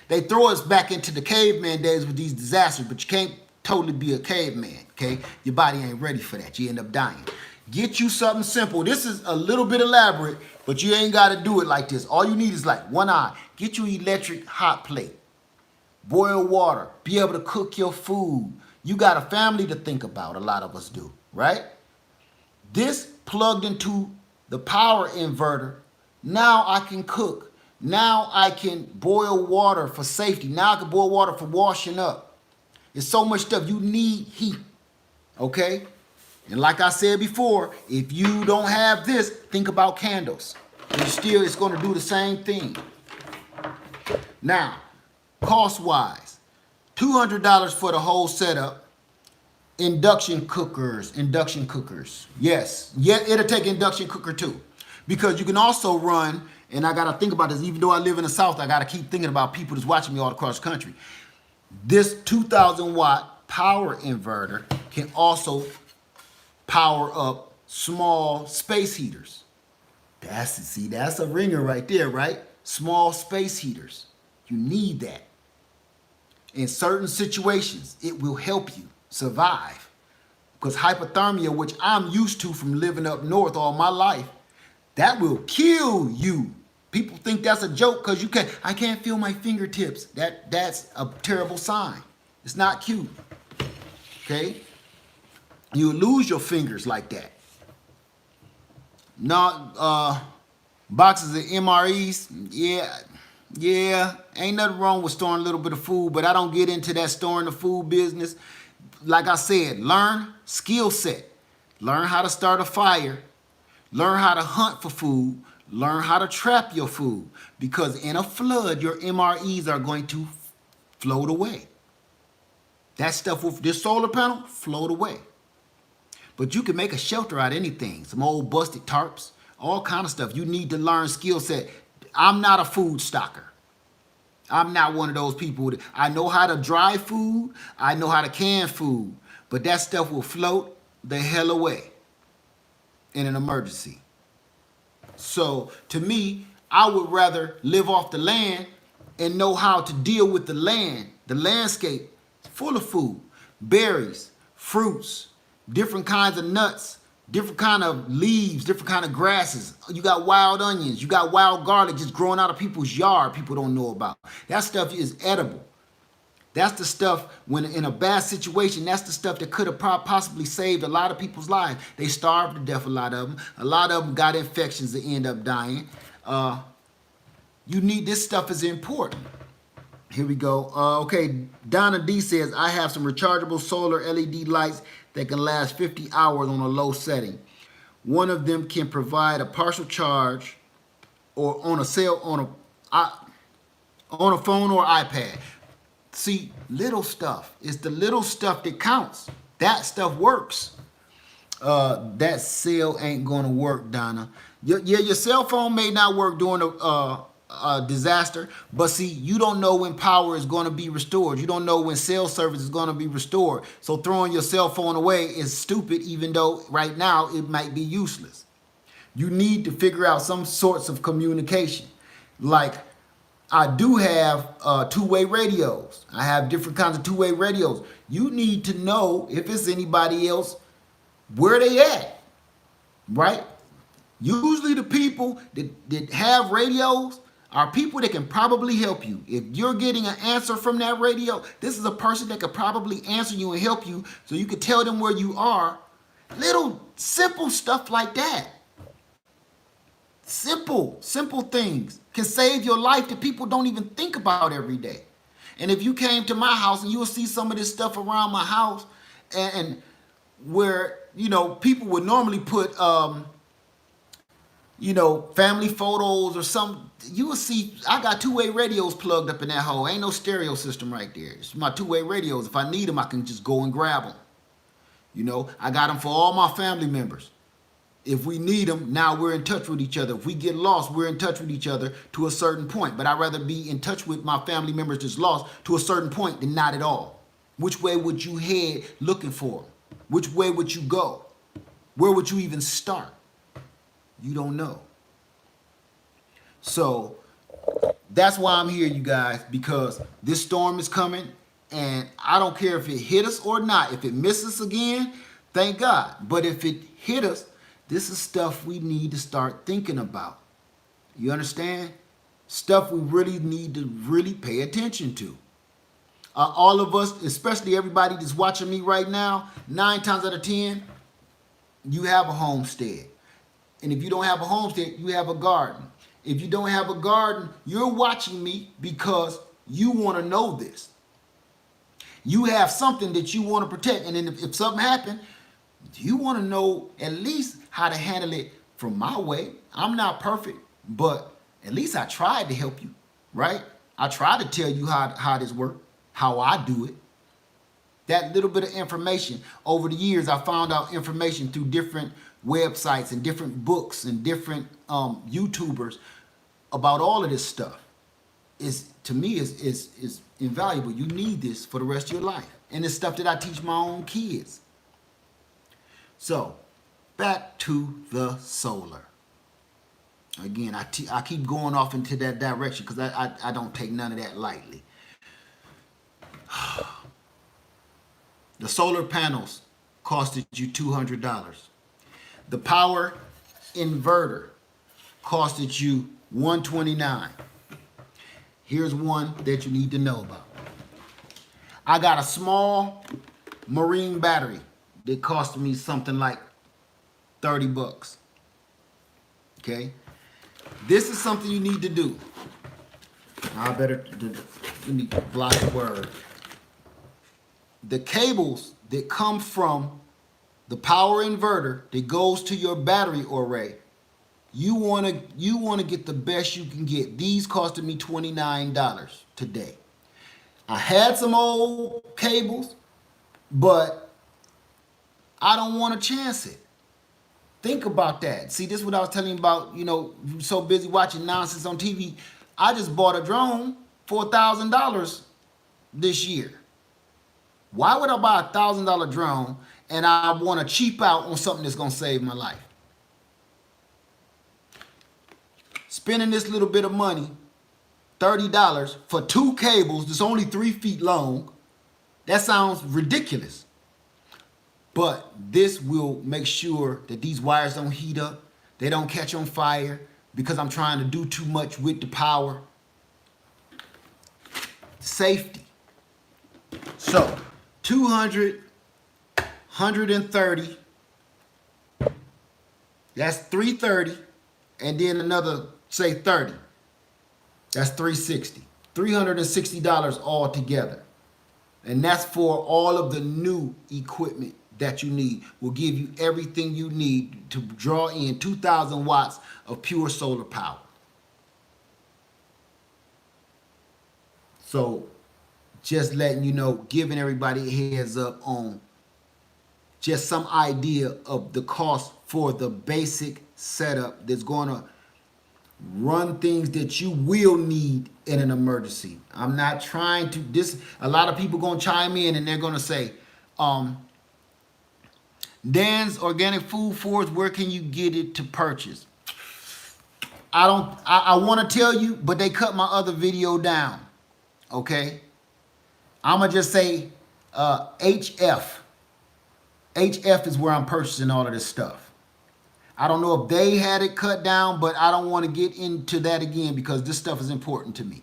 They throw us back into the caveman days with these disasters, but you can't totally be a caveman, okay? Your body ain't ready for that. You end up dying. Get you something simple. This is a little bit elaborate, but you ain't gotta do it like this. All you need is like one eye. Get you an electric hot plate. Boil water. Be able to cook your food. You got a family to think about. A lot of us do, right? This plugged into the power inverter. Now I can cook. Now I can boil water for safety. Now I can boil water for washing up. It's so much stuff. You need heat, okay? And like I said before, if you don't have this, think about candles. And still, it's going to do the same thing. Now, cost-wise, $200 for the whole setup. Induction cookers. Yes, it'll take induction cooker too. Because you can also run, and I got to think about this, even though I live in the South, I got to keep thinking about people that's watching me all across the country. This 2,000 watt power inverter can also power up small space heaters. That's a ringer right there, right? Small space heaters. You need that. In certain situations, it will help you survive. Because hypothermia, which I'm used to from living up north all my life, that will kill you. People think that's a joke because I can't feel my fingertips. That's a terrible sign. It's not cute. Okay? You lose your fingers like that. Not boxes of MREs, yeah, ain't nothing wrong with storing a little bit of food, but I don't get into that storing the food business. Like I said, learn skill set. Learn how to start a fire. Learn how to hunt for food. Learn how to trap your food. Because in a flood, your MREs are going to float away. That stuff with this solar panel, float away. But you can make a shelter out of anything. Some old busted tarps, all kind of stuff. You need to learn skill set. I'm not a food stocker. I'm not one of those people. I know how to dry food. I know how to can food. But that stuff will float the hell away in an emergency. So to me, I would rather live off the land and know how to deal with the land, the landscape, full of food, berries, fruits, different kinds of nuts, different kind of leaves, different kind of grasses. You got wild onions. You got wild garlic just growing out of people's yard people don't know about. That stuff is edible. That's the stuff, when in a bad situation, that's the stuff that could have possibly saved a lot of people's lives. They starved to death, a lot of them. A lot of them got infections that end up dying. You need, this stuff is important. Here we go. Okay, Donna D says, I have some rechargeable solar LED lights that can last 50 hours on a low setting. One of them can provide a partial charge or on a phone or iPad. See, little stuff. It's the little stuff that counts. That stuff works. That cell ain't gonna work, Donna. Your cell phone may not work during a disaster, but see, you don't know when power is going to be restored. You don't know when cell service is going to be restored. So throwing your cell phone away is stupid, even though right now it might be useless. You need to figure out some sorts of communication. Like, I do have two-way radios. I have different kinds of two-way radios. You need to know, if it's anybody else, where they at, right? Usually the people that have radios are people that can probably help you. If you're getting an answer from that radio, this is a person that could probably answer you and help you so you could tell them where you are. Little simple stuff like that. Simple things can save your life that people don't even think about every day. And if you came to my house, and you will see some of this stuff around my house, and where, you know, people would normally put, you know, family photos or some, you will see, I got two-way radios plugged up in that hole. Ain't no stereo system right there. It's my two-way radios. If I need them, I can just go and grab them. You know, I got them for all my family members. If we need them, now we're in touch with each other. If we get lost, we're in touch with each other to a certain point. But I'd rather be in touch with my family members that's lost to a certain point than not at all. Which way would you head looking for them? Which way would you go? Where would you even start? You don't know. So that's why I'm here, you guys, because this storm is coming, and I don't care if it hit us or not. If it misses us again, thank God. But if it hit us, this is stuff we need to start thinking about. You understand? Stuff we really need to really pay attention to. All of us, especially everybody that's watching me right now, 9 times out of 10, you have a homestead. And if you don't have a homestead, you have a garden. If you don't have a garden, you're watching me because you want to know this. You have something that you want to protect. And then if something happened, you want to know at least how to handle it from my way. I'm not perfect, but at least I tried to help you, right? I tried to tell you how this works, how I do it. That little bit of information. Over the years, I found out information through different websites and different books and different YouTubers about all of this stuff. To me is invaluable. You need this for the rest of your life. And it's stuff that I teach my own kids. So, back to the solar. Again, I keep going off into that direction because I don't take none of that lightly. The solar panels costed you $200. The power inverter costed you $129. Here's one that you need to know about. I got a small marine battery that cost me something like 30 bucks. Okay? This is something you need to do. I better let me block the word. The cables that come from the power inverter that goes to your battery array, you want to get the best you can get. These costed me $29 today. I had some old cables, but I don't want to chance it. Think about that. See, this is what I was telling you about, you're so busy watching nonsense on TV. I just bought a drone for $1,000 this year. Why would I buy a $1,000 drone and I want to cheap out on something that's going to save my life? Spending this little bit of money, $30, for 2 cables that's only 3 feet long, that sounds ridiculous. But this will make sure that these wires don't heat up, they don't catch on fire because I'm trying to do too much with the power. Safety. So, 200, 130, that's 330, and then another, say 30. That's 360. $360 altogether. And that's for all of the new equipment that you need. Will give you everything you need to draw in 2,000 watts of pure solar power. So, just letting you know, giving everybody a heads up on just some idea of the cost for the basic setup that's going to run things that you will need in an emergency. I'm not trying to, a lot of people going to chime in and they're going to say, Dan's Organic Food Forest, where can you get it to purchase? I want to tell you, but they cut my other video down. Okay? I'm going to just say HF. HF is where I'm purchasing all of this stuff. I don't know if they had it cut down, but I don't want to get into that again because this stuff is important to me.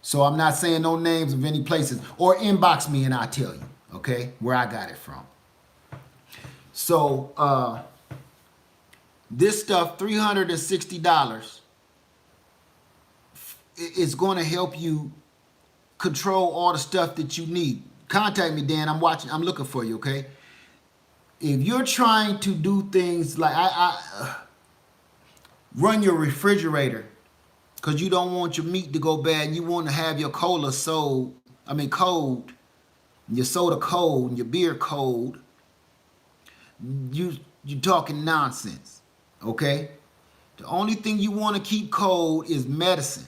So I'm not saying no names of any places, or inbox me and I'll tell you, okay, where I got it from. So this stuff, $360, is going to help you control all the stuff that you need. Contact me, Dan. I'm looking for you, okay? If you're trying to do things like run your refrigerator because you don't want your meat to go bad and you want to have your cola cold, and your soda cold, and your beer cold, you you're talking nonsense. Okay? The only thing you want to keep cold is medicine.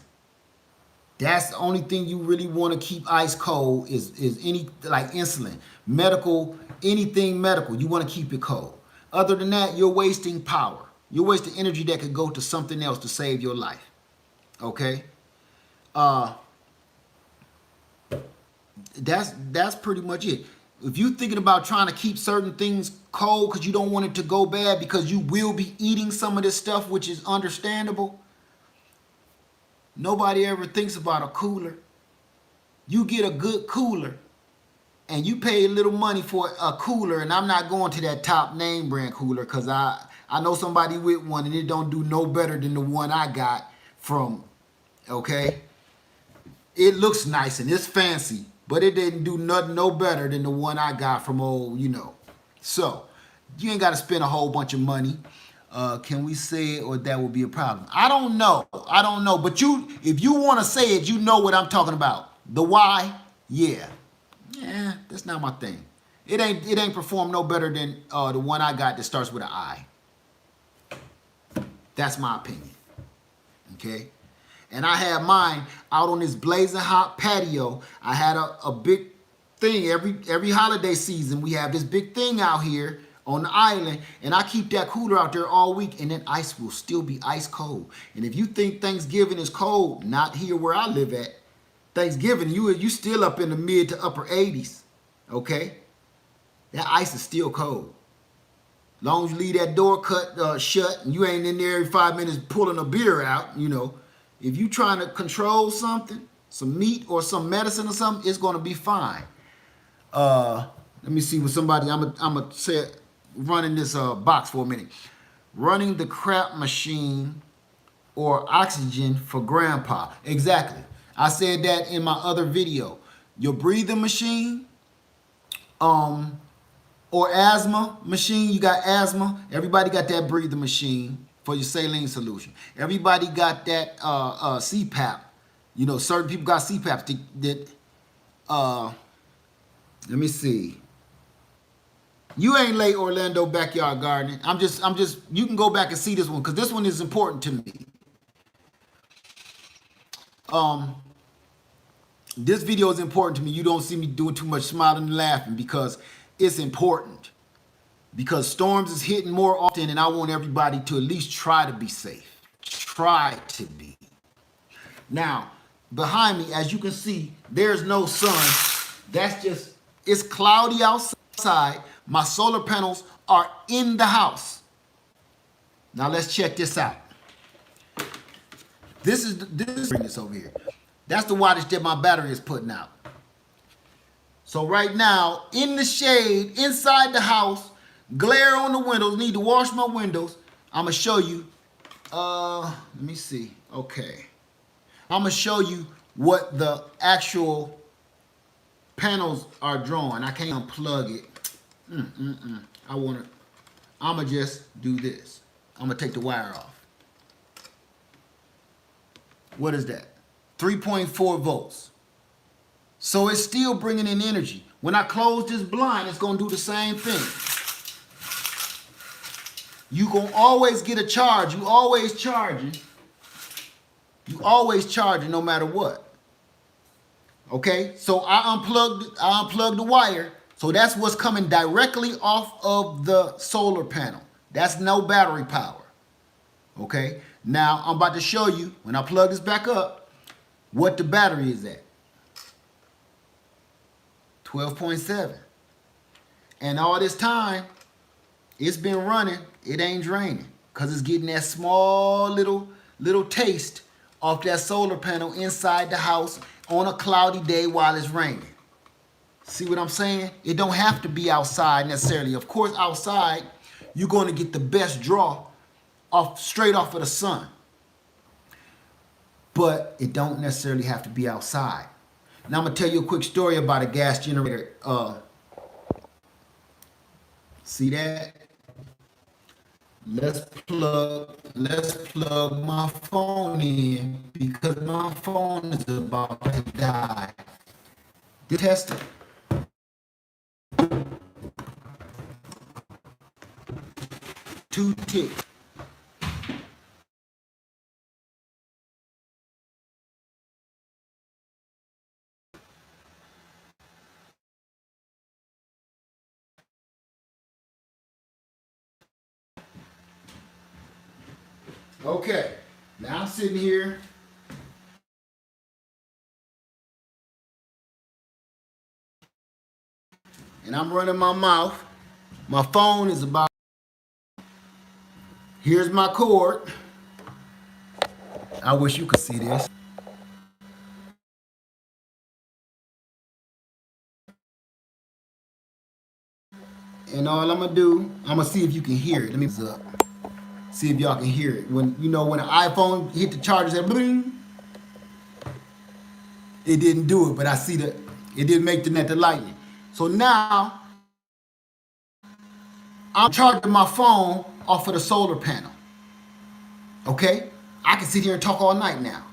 That's the only thing you really want to keep ice cold is any like insulin, medical, anything medical. You want to keep it cold. Other than that, you're wasting power. You're wasting energy that could go to something else to save your life. Okay? Uh that's pretty much it. If you're thinking about trying to keep certain things cold because you don't want it to go bad because you will be eating some of this stuff, which is understandable, nobody ever thinks about a cooler. You get a good cooler and you pay a little money for a cooler, and I'm not going to that top name brand cooler because I know somebody with one and it don't do no better than the one I got from, okay? It looks nice and it's fancy, but it didn't do nothing no better than the one I got from old, you know. So, you ain't got to spend a whole bunch of money. Can we say it or that would be a problem? I don't know. I don't know. But if you want to say it, you know what I'm talking about. The why, yeah. Yeah, that's not my thing. It ain't performed no better than the one I got that starts with an I. That's my opinion. Okay? And I had mine out on this blazing hot patio. I had a big thing every holiday season. We have this big thing out here on the island, and I keep that cooler out there all week, and then ice will still be ice cold. And if you think Thanksgiving is cold, not here where I live at, Thanksgiving, you still up in the mid to upper 80s, okay? That ice is still cold. Long as you leave that door cut shut and you ain't in there every 5 minutes pulling a beer out, you know. If you trying to control something, some meat or some medicine or something, it's gonna be fine. Let me see what somebody, I'm gonna say, running this box for a minute. Running the crap machine or oxygen for grandpa. Exactly. I said that in my other video. Your breathing machine, or asthma machine. You got asthma. Everybody got that breathing machine for your saline solution. Everybody got that CPAP. You know, certain people got CPAPs let me see. You ain't late Orlando backyard gardening. I'm just you can go back and see this one because this one is important to me. This video is important to me. You don't see me doing too much smiling and laughing because it's important. Because storms is hitting more often, and I want everybody to at least try to be safe. Try to be. Now, behind me, as you can see, there's no sun. That's just, it's cloudy outside. My solar panels are in the house. Now let's check this out. This is this over here. That's the wattage that my battery is putting out. So right now, in the shade, inside the house, glare on the windows, need to wash my windows. I'm gonna show you, let me see, okay. I'm gonna show you what the actual panels are drawing. I can't unplug it. I'm gonna just do this. I'm gonna take the wire off. What is that? 3.4 volts. So it's still bringing in energy. When I close this blind, it's gonna do the same thing. You gonna always get a charge. You always charging. You always charging no matter what. Okay, so I unplugged the wire. So that's what's coming directly off of the solar panel. That's no battery power. Okay, now I'm about to show you, when I plug this back up, what the battery is at. 12.7. And all this time, it's been running, it ain't draining. Because it's getting that small little taste off that solar panel inside the house on a cloudy day while it's raining. See what I'm saying? It don't have to be outside necessarily. Of course, outside, you're going to get the best draw straight off of the sun. But it don't necessarily have to be outside. Now I'm going to tell you a quick story about a gas generator. See that? Let's plug my phone in because my phone is about to die. Test it. 2 ticks. Okay, now I'm sitting here. And I'm running my mouth. My phone is about. Here's my cord. I wish you could see this. And all I'm gonna do, I'm gonna see if you can hear it. Let me up. See if y'all can hear it. When when an iPhone hit the charger, that bling, it didn't do it, but I see that it didn't make the net to lightning. So now I'm charging my phone off of the solar panel. Okay? I can sit here and talk all night now.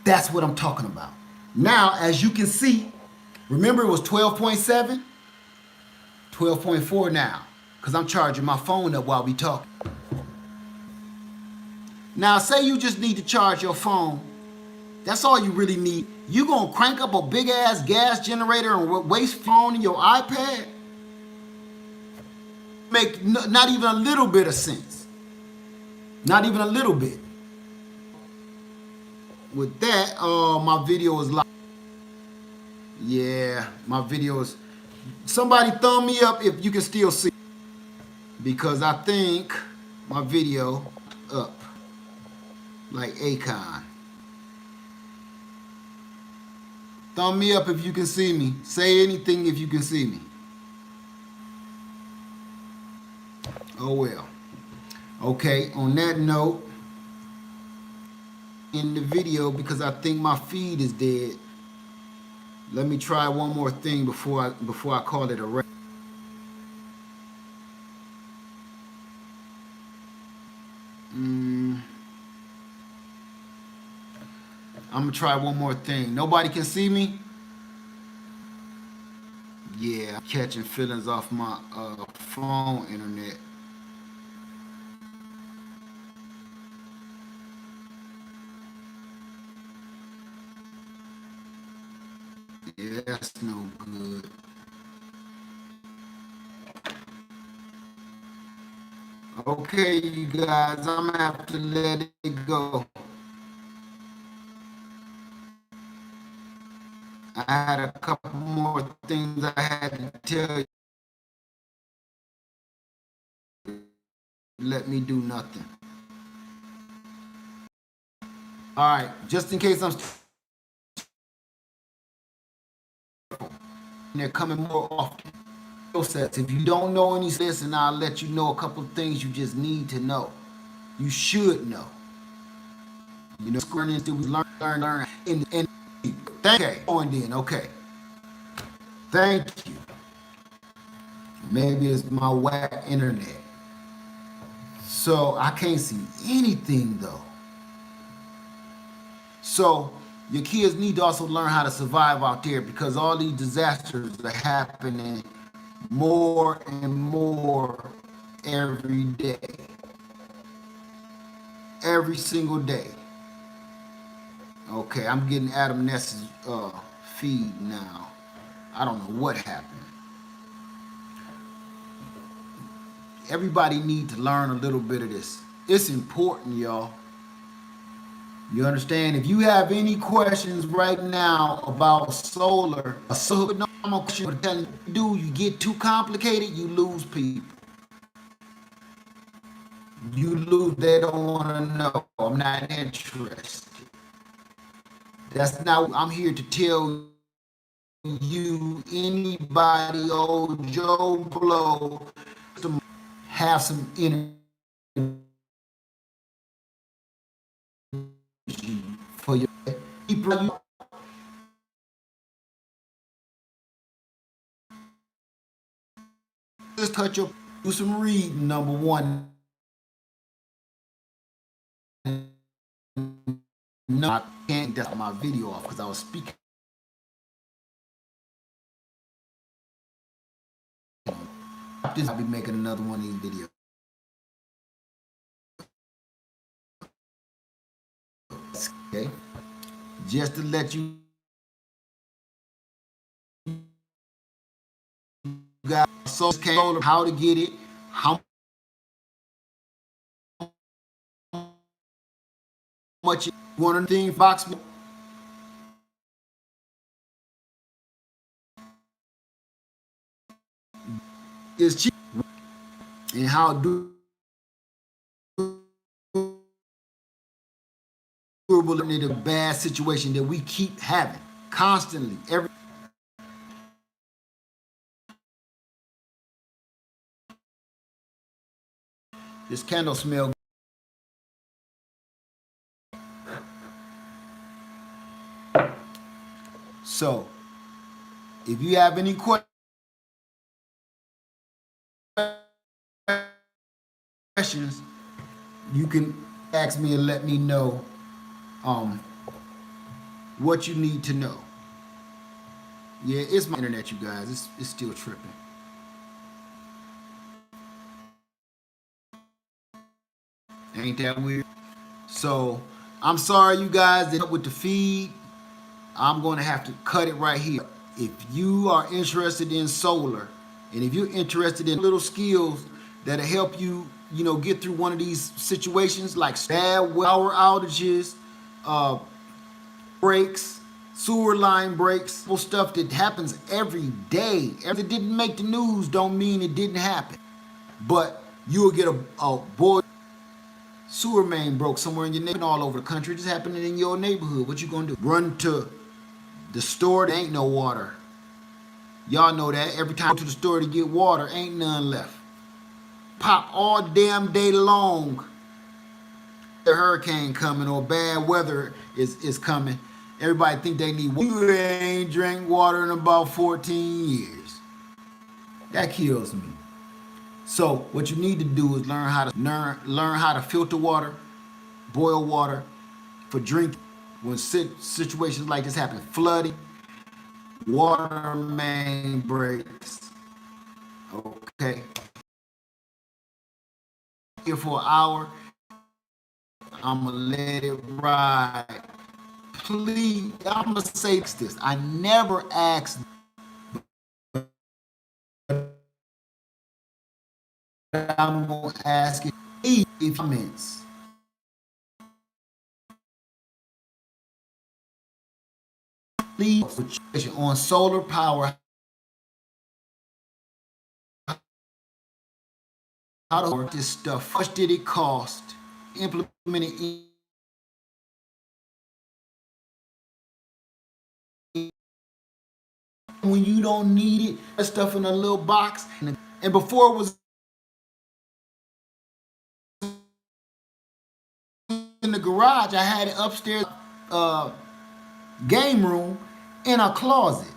That's what I'm talking about. Now, as you can see, remember it was 12.7? 12.4 now, because I'm charging my phone up while we talk. Now, say you just need to charge your phone. That's all you really need. You gonna crank up a big ass gas generator and waste phone in your iPad? Make not even a little bit of sense. Not even a little bit. With that, my video is live. Yeah, my video is. Somebody thumb me up if you can still see, because I think my video up like Akon. Thumb me up if you can see me. Say anything if you can see me. Oh well. Okay, on that note, in the video, because I think my feed is dead, let me try one more thing before I call it a wrap. I'm gonna try one more thing. Nobody can see me? Yeah, I'm catching feelings off my phone internet. Yeah, that's no good. Okay, you guys, I'm gonna have to let it go. I had a couple more things I had to tell you. Let me do nothing. All right, just in case they're coming more often. If you don't know any of this, and I'll let you know a couple of things you just need to know. You should know. You know, learning we learn. And thank you. And then, okay. Thank you. Maybe it's my whack internet. So I can't see anything though. So your kids need to also learn how to survive out there, because all these disasters are happening more and more every day. Every single day. Okay, I'm getting Adam Ness's feed now. I don't know what happened. Everybody need to learn a little bit of this. It's important, y'all. You understand? If you have any questions right now about solar, I'm gonna tell you, you get too complicated, you lose people. You lose, they don't want to know. I'm not interested. That's not, I'm here to tell you, anybody, old Joe Blow, to have some energy for your people. Just cut your, do some reading, number one. No, I can't get my video off because I was speaking. I'll be making another one of these videos. Okay, just to let you guys so how to get it, how much one of the things box is cheap and how durable in a bad situation that we keep having constantly. Every this candle smell. So, if you have any questions, you can ask me and let me know um, what you need to know. Yeah, it's my internet, you guys. It's still tripping. Ain't that weird? So, I'm sorry, you guys, that with the feed. I'm going to have to cut it right here. If you are interested in solar, and if you're interested in little skills that'll help you, get through one of these situations like bad power outages, uh, breaks, sewer line breaks, stuff that happens every day. If it didn't make the news, don't mean it didn't happen. But you'll get a boy sewer main broke somewhere in your neighborhood, all over the country. It's happening in your neighborhood. What you gonna do? Run to the store, there ain't no water. Y'all know that. Every time I go to the store to get water, ain't none left. Pop all damn day long. The hurricane coming or bad weather is coming. Everybody think they need water. You ain't drank water in about 14 years. That kills me. So what you need to do is learn how to filter water, boil water for drinking. When situations like this happen, flooding, water main breaks. Okay. Here for an hour. I'm gonna let it ride. Please, I'm gonna say this. I never asked. I'm gonna ask it. If comments please on solar power. How to work this stuff? How much did it cost? Implement it when you don't need it. That stuff in a little box. And before it was in the garage, I had it upstairs, game room, in a closet.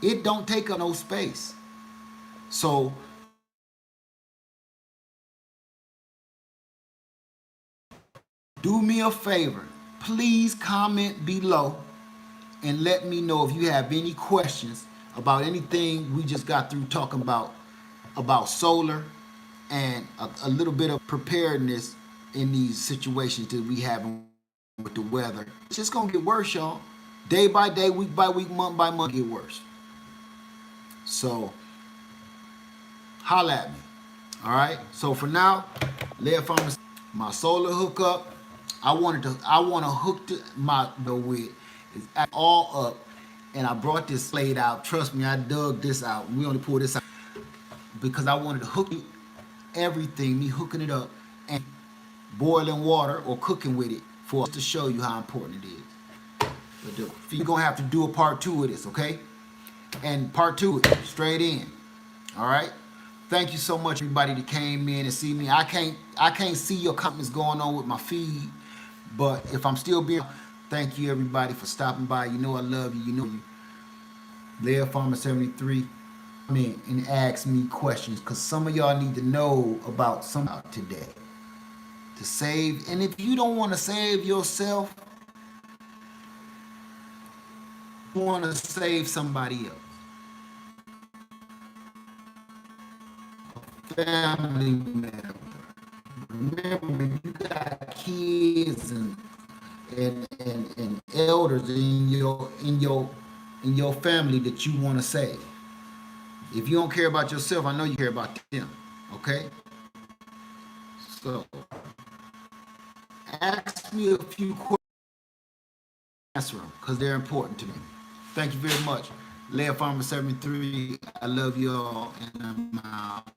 It don't take up no space. So do me a favor. Please comment below and let me know if you have any questions about anything we just got through talking about solar and a little bit of preparedness in these situations that we have with the weather. It's just gonna get worse, y'all. Day by day, week by week, month by month, get worse. So holla at me. All right. So for now, Lead Farmers, my solar hookup. I want to hook my the with is all up, and I brought this blade out. Trust me, I dug this out. We only pulled this out because I wanted to hook everything. Me hooking it up and boiling water or cooking with it for us to show you how important it is. But you're gonna have to do a part 2 of this, okay? And part 2 straight in. All right. Thank you so much, everybody that came in and see me. I can't see your comments going on with my feed, but if I'm still being, thank you everybody for stopping by. You know I love you. You know you. Lead Farmer 73. Come in and ask me questions because some of y'all need to know about some out today to save. And if you don't want to save yourself, you want to save somebody else. Family member. Remember, you got kids and and elders in your family that you want to save. If you don't care about yourself, I know you care about them. Okay? So ask me a few questions, answer them, because they're important to me. Thank you very much. Leah Farmer 73, I love you all, and I'm out.